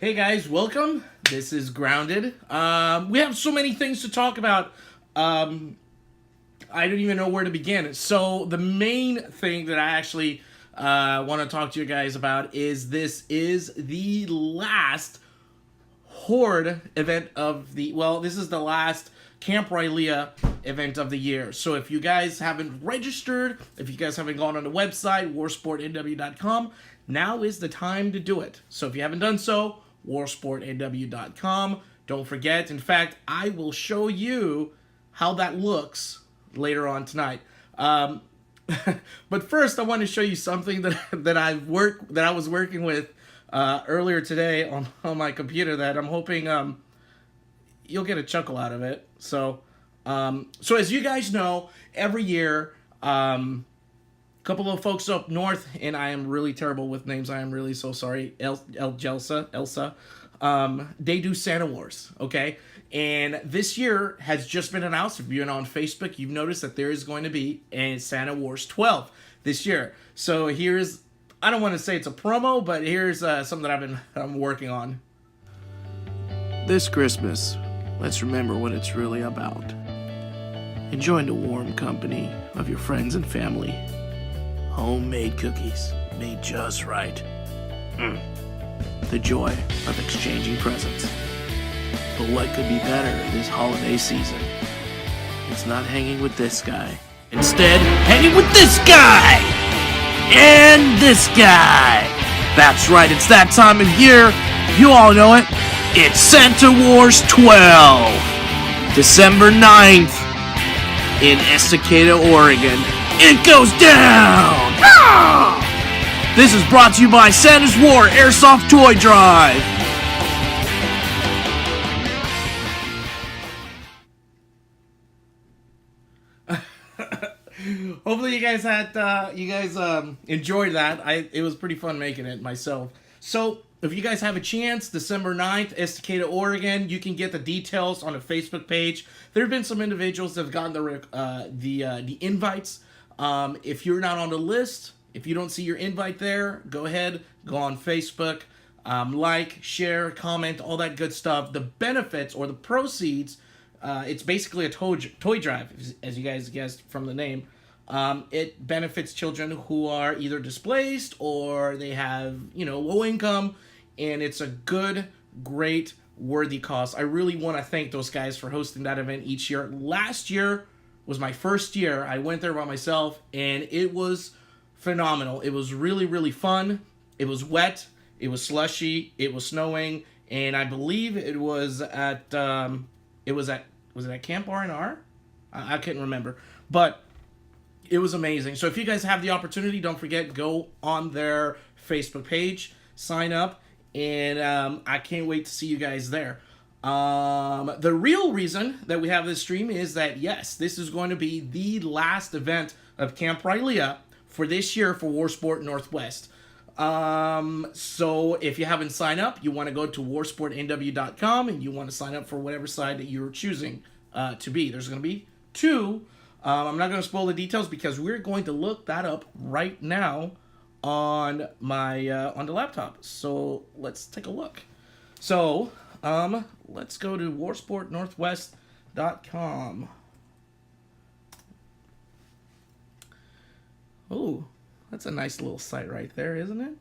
Hey guys, welcome. This is Grounded. We have so many things to talk about. I don't even know where to begin. So the main thing that I actually want to talk to you guys about is this is the last Horde event of the this is the last Camp Rylea event of the year. So if you guys haven't registered, if you guys haven't gone on the website warsportnw.com, now is the time to do it. So if you haven't done so, warsportnw.com. Don't forget. In fact, I will show you how that looks later on tonight. But first, I want to show you something that I was working with earlier today on my computer that I'm hoping you'll get a chuckle out of it. So as you guys know, every year, couple of folks up north, and I am really terrible with names. I am really so sorry. Elsa. They do Santa Wars, okay? And this year has just been announced. If you're on Facebook, you've noticed that there is going to be a Santa Wars 12 this year. So here's, I don't want to say it's a promo, but here's something that I'm working on. This Christmas, let's remember what it's really about. Enjoying the warm company of your friends and family. Homemade cookies, made just right. The joy of exchanging presents. But what could be better this holiday season? It's not hanging with this guy. Instead, hanging with this guy! And this guy! That's right, it's that time of year. You all know it. It's Santa Wars 12. December 9th in Estacada, Oregon. It goes down! Ah! This is brought to you by Santa's War Airsoft Toy Drive. Hopefully you guys enjoyed that. It was pretty fun making it myself. So if you guys have a chance, December 9th, Estacada, Oregon, you can get the details on a Facebook page. There have been some individuals that have gotten the invites. If you're not on the list, if you don't see your invite there, go ahead, go on Facebook, like, share, comment, all that good stuff. The benefits or the proceeds, it's basically a toy drive, as you guys guessed from the name. It benefits children who are either displaced or they have, low income, and it's a good, great, worthy cause. I really want to thank those guys for hosting that event each year. Last year was my first year. I went there by myself, and it was phenomenal. It was really, really fun. It was wet. It was slushy. It was snowing, and I believe it was at was it at Camp R&R? I couldn't remember, but it was amazing. So if you guys have the opportunity, don't forget, go on their Facebook page, sign up, and I can't wait to see you guys there. The real reason that we have this stream is that, yes, this is going to be the last event of Camp Rylea for this year for Warsport Northwest. So if you haven't signed up, you want to go to warsportnw.com and you want to sign up for whatever side that you're choosing to be. There's going to be two. I'm not going to spoil the details because we're going to look that up right now on my on the laptop. So let's take a look. So let's go to warsportnorthwest.com. Oh, that's a nice little site right there, isn't it?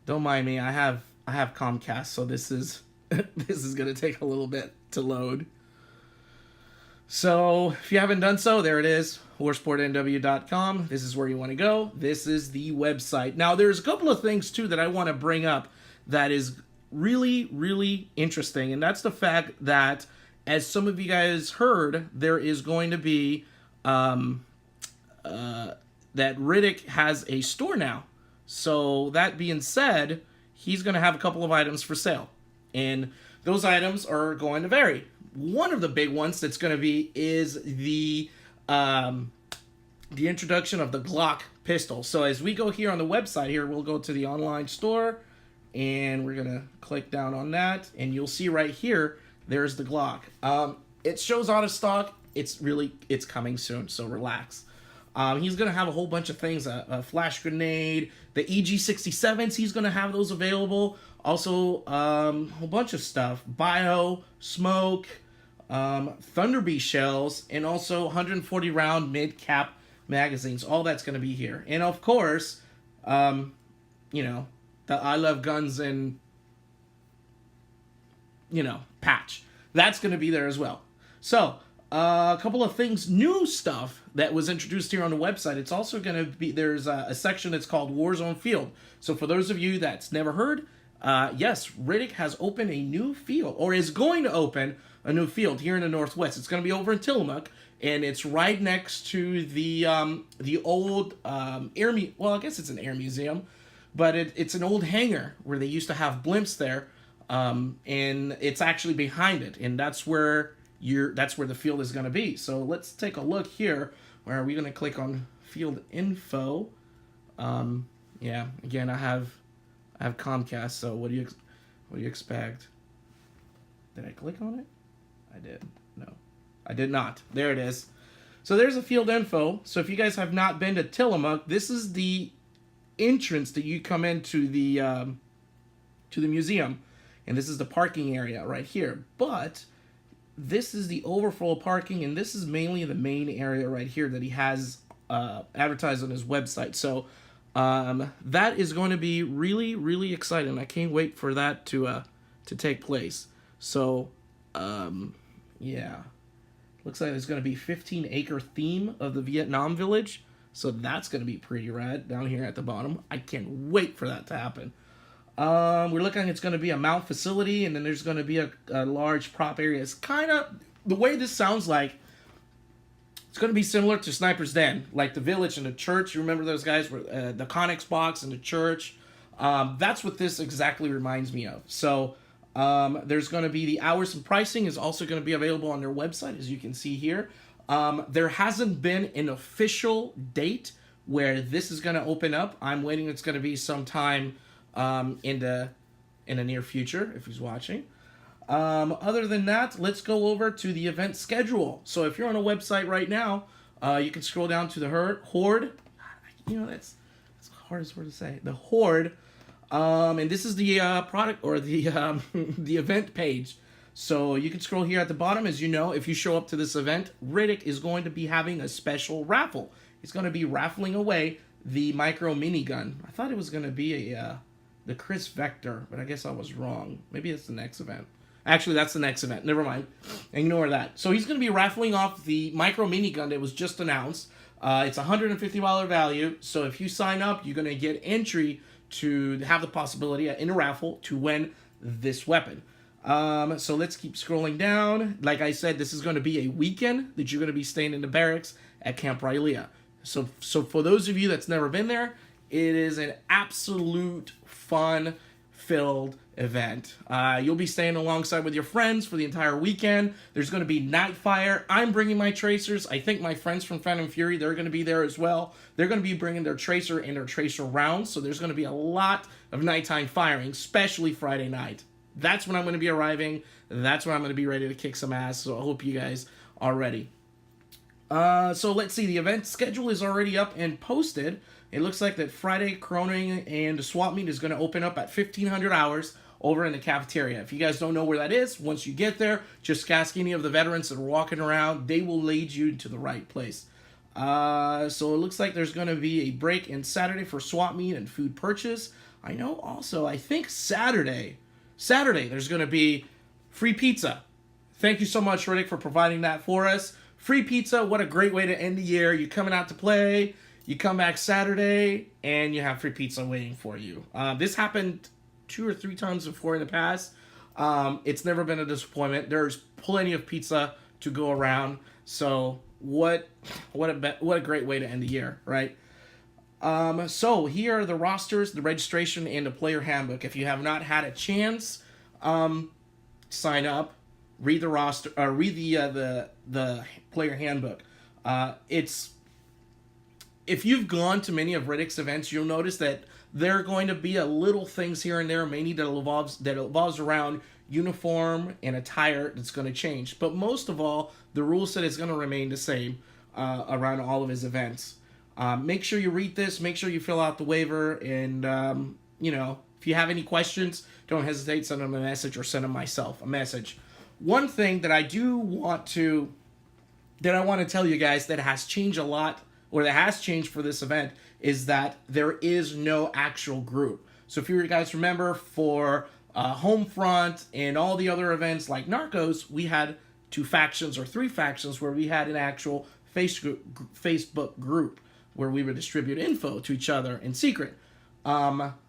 Don't mind me. I have Comcast, so this is this is going to take a little bit to load. So if you haven't done so, there it is, warsportnw.com. This is where you want to go. This is the website. Now, there's a couple of things, too, that I want to bring up that is really, really interesting, and that's the fact that, as some of you guys heard, there is going to be that Riddick has a store now. So that being said, he's going to have a couple of items for sale, and those items are going to vary. One of the big ones that's going to be is the introduction of the Glock pistol. So as we go here on the website here, we'll go to the online store, and we're going to click down on that, and you'll see right here, there's the Glock. It shows out of stock. It's coming soon, so relax. He's going to have a whole bunch of things, a flash grenade, the EG67s, he's going to have those available. Also, a whole bunch of stuff, bio, smoke, Thunderbee shells, and also 140 round mid-cap magazines. All that's going to be here. And of course, you know, the I Love Guns and, you know, patch. That's going to be there as well. So, a couple of things, new stuff that was introduced here on the website. It's also going to be, there's a section that's called Warzone Field. So for those of you that's never heard, yes, Riddick has opened a new field, or is going to open a new field here in the Northwest. It's going to be over in Tillamook, and it's right next to the old well, I guess it's an air museum, but it's an old hangar where they used to have blimps there, and it's actually behind it, and that's where the field is going to be. So let's take a look here. Where are we going to click on field info? Yeah, again, I have Comcast, so what do you expect? Did I click on it? I did. No, I did not. There it is. So there's a field info. So if you guys have not been to Tillamook, this is the entrance that you come into the museum, and this is the parking area right here. But this is the overflow parking, and this is mainly the main area right here that he has advertised on his website. So that is going to be really, really exciting. I can't wait for that to take place. So yeah, looks like there's going to be 15-acre theme of the Vietnam Village. So that's going to be pretty rad down here at the bottom. I can't wait for that to happen. We're looking, it's going to be a mount facility, and then there's going to be a large prop area. It's kind of, the way this sounds like, it's going to be similar to Sniper's Den, like the village and the church. You remember those guys, were the Connex box and the church? That's what this exactly reminds me of. So there's going to be the hours and pricing is also going to be available on their website, as you can see here. There hasn't been an official date where this is going to open up. I'm waiting. It's going to be sometime in the near future, if he's watching. Other than that, let's go over to the event schedule. So if you're on a website right now, you can scroll down to the Horde. You know, that's the hardest word to say. The Horde. And this is the product, or the the event page. So you can scroll here at the bottom. As you know, if you show up to this event, Riddick is going to be having a special raffle. He's going to be raffling away the micro minigun. I thought it was going to be the Chris Vector, but I guess I was wrong. Maybe it's the next event. Actually, that's the next event. Never mind. Ignore that. So he's going to be raffling off the micro minigun that was just announced. It's a $150 value. So if you sign up, you're going to get entry to have the possibility in a raffle to win this weapon. So let's keep scrolling down. Like I said, this is going to be a weekend that you're going to be staying in the barracks at Camp Rylea. So for those of you that's never been there, it is an absolute fun-filled event. You'll be staying alongside with your friends for the entire weekend. There's going to be night fire. I'm bringing my tracers. I think my friends from Phantom Fury, they're going to be there as well. They're going to be bringing their tracer and their tracer rounds. So there's going to be a lot of nighttime firing, especially Friday night. That's when I'm going to be arriving. That's when I'm going to be ready to kick some ass. So I hope you guys are ready. So let's see. The event schedule is already up and posted. It looks like that Friday Croning and the swap meet is going to open up at 1500 hours over in the cafeteria. If you guys don't know where that is, once you get there, just ask any of the veterans that are walking around. They will lead you to the right place. So it looks like there's going to be a break in Saturday for swap meet and food purchase. I know also, I think Saturday, there's going to be free pizza. Thank you so much, Riddick, for providing that for us. Free pizza, what a great way to end the year. You're coming out to play, you come back Saturday, and you have free pizza waiting for you. This happened 2 or 3 times before in the past. It's never been a disappointment. There's plenty of pizza to go around. So what a great way to end the year, right? So here are the rosters, the registration, and the player handbook. If you have not had a chance, sign up, read the roster, read the player handbook. If you've gone to many of Riddick's events, you'll notice that there are going to be a little things here and there, mainly that evolves around uniform and attire that's going to change. But most of all, the rule set is going to remain the same around all of his events. Make sure you read this. Make sure you fill out the waiver. And, if you have any questions, don't hesitate. Send them a message or send them myself a message. One thing that I want to tell you guys that has changed a lot, or that has changed for this event, is that there is no actual group. So if you guys remember, for Homefront and all the other events like Narcos, we had 2 factions or 3 factions where we had an actual Facebook group where we would distribute info to each other in secret.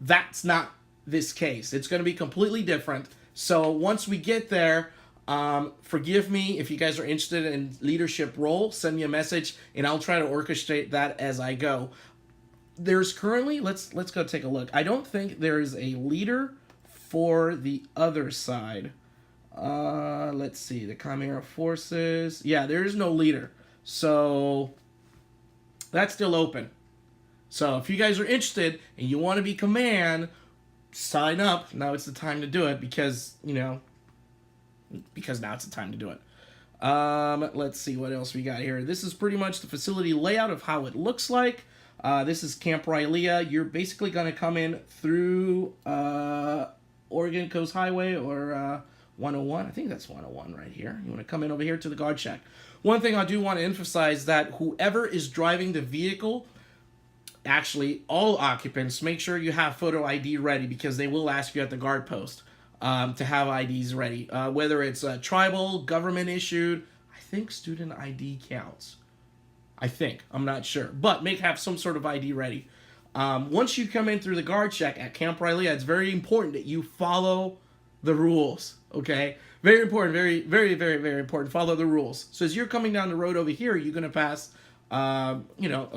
That's not this case. It's going to be completely different. So once we get there, forgive me if you guys are interested in leadership role, send me a message and I'll try to orchestrate that as I go. There's currently, let's go take a look. I don't think there is a leader for the other side. Let's see, the Chimera Forces. Yeah, there is no leader. So that's still open. So if you guys are interested and you want to be command, sign up. Now it's the time to do it because now it's the time to do it. Let's see what else we got here. This is pretty much the facility layout of how it looks like. This is Camp Rylea. You're basically going to come in through Oregon Coast Highway or 101. I think that's 101 right here. You want to come in over here to the guard shack. One thing I do want to emphasize that whoever is driving the vehicle, actually all occupants, make sure you have photo ID ready because they will ask you at the guard post to have IDs ready. Whether it's tribal, government issued, I think student ID counts. I'm not sure, but have some sort of ID ready. Once you come in through the guard check at Camp Rylea, it's very important that you follow the rules, okay? Very important, very, very, very, very important. Follow the rules. So as you're coming down the road over here, you're going to pass, a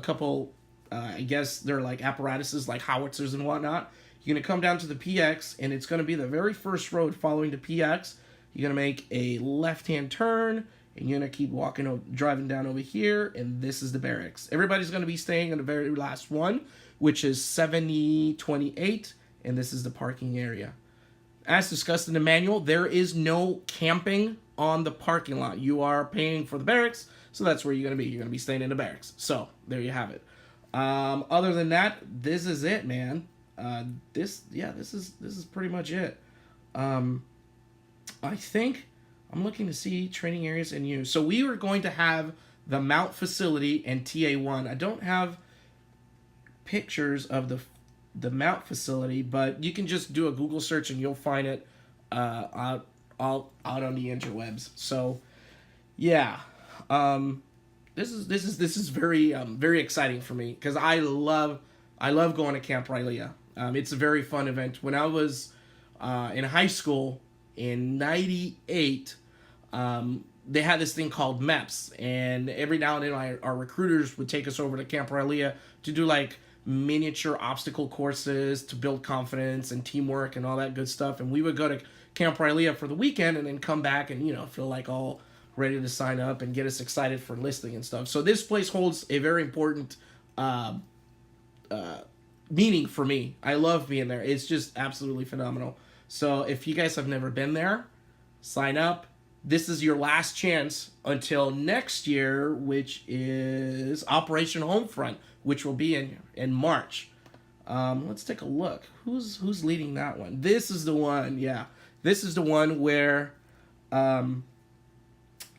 couple, I guess they're like apparatuses like howitzers and whatnot. You're going to come down to the PX, and it's going to be the very first road following the PX. You're going to make a left-hand turn, and you're going to keep driving down over here, and this is the barracks. Everybody's going to be staying in the very last one, which is 7028, and this is the parking area. As discussed in the manual, there is no camping on the parking lot. You are paying for the barracks, so that's where you're going to be. You're going to be staying in the barracks. So, there you have it. Other than that, this is it, man. This is pretty much it. I think I'm looking to see training areas in use. So we were going to have the Mount facility and TA1. I don't have pictures of the Mount facility, but you can just do a Google search and you'll find it out on the interwebs. So yeah, this is very very exciting for me because I love going to Camp Rylea. It's a very fun event. When I was in high school in '98, they had this thing called MEPS, and every now and then our recruiters would take us over to Camp Rylea to do like miniature obstacle courses to build confidence and teamwork and all that good stuff. And we would go to Camp Rylea for the weekend and then come back and feel like all ready to sign up and get us excited for enlisting and stuff. So this place holds a very important meaning for me. I love being there. It's just absolutely phenomenal. So if you guys have never been there, sign up. This is your last chance until next year, which is Operation Homefront, which will be in March. Let's take a look. Who's leading that one? This is the one, yeah. This is the one where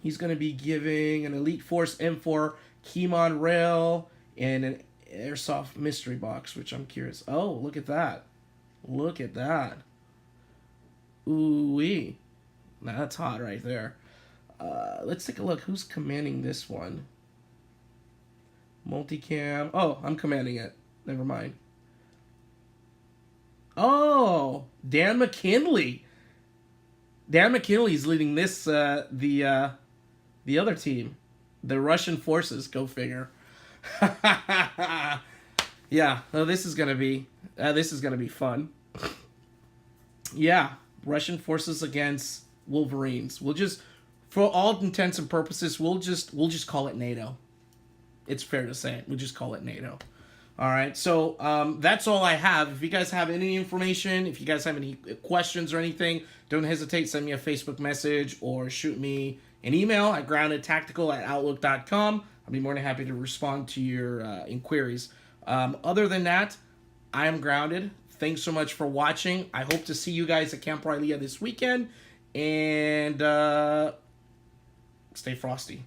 he's going to be giving an Elite Force M4 Kemon rail and an airsoft mystery box, which I'm curious. Oh, look at that. Look at that. Ooh-wee. Now that's hot right there. Let's take a look. Who's commanding this one? Multicam. Oh, I'm commanding it. Never mind. Oh, Dan McKinley. Dan McKinley's leading this, the other team. The Russian forces, go figure. Yeah, well, this is gonna be fun. Yeah, Russian forces against Wolverines. We'll just, for all intents and purposes, we'll just call it NATO. It's fair to say it. We'll just call it NATO. All right, so that's all I have. If you guys have any information, if you guys have any questions or anything, don't hesitate. Send me a Facebook message or shoot me an email at groundedtactical@outlook.com. I'll be more than happy to respond to your inquiries. Other than that, I am grounded. Thanks so much for watching. I hope to see you guys at Camp Rylea this weekend. And stay frosty.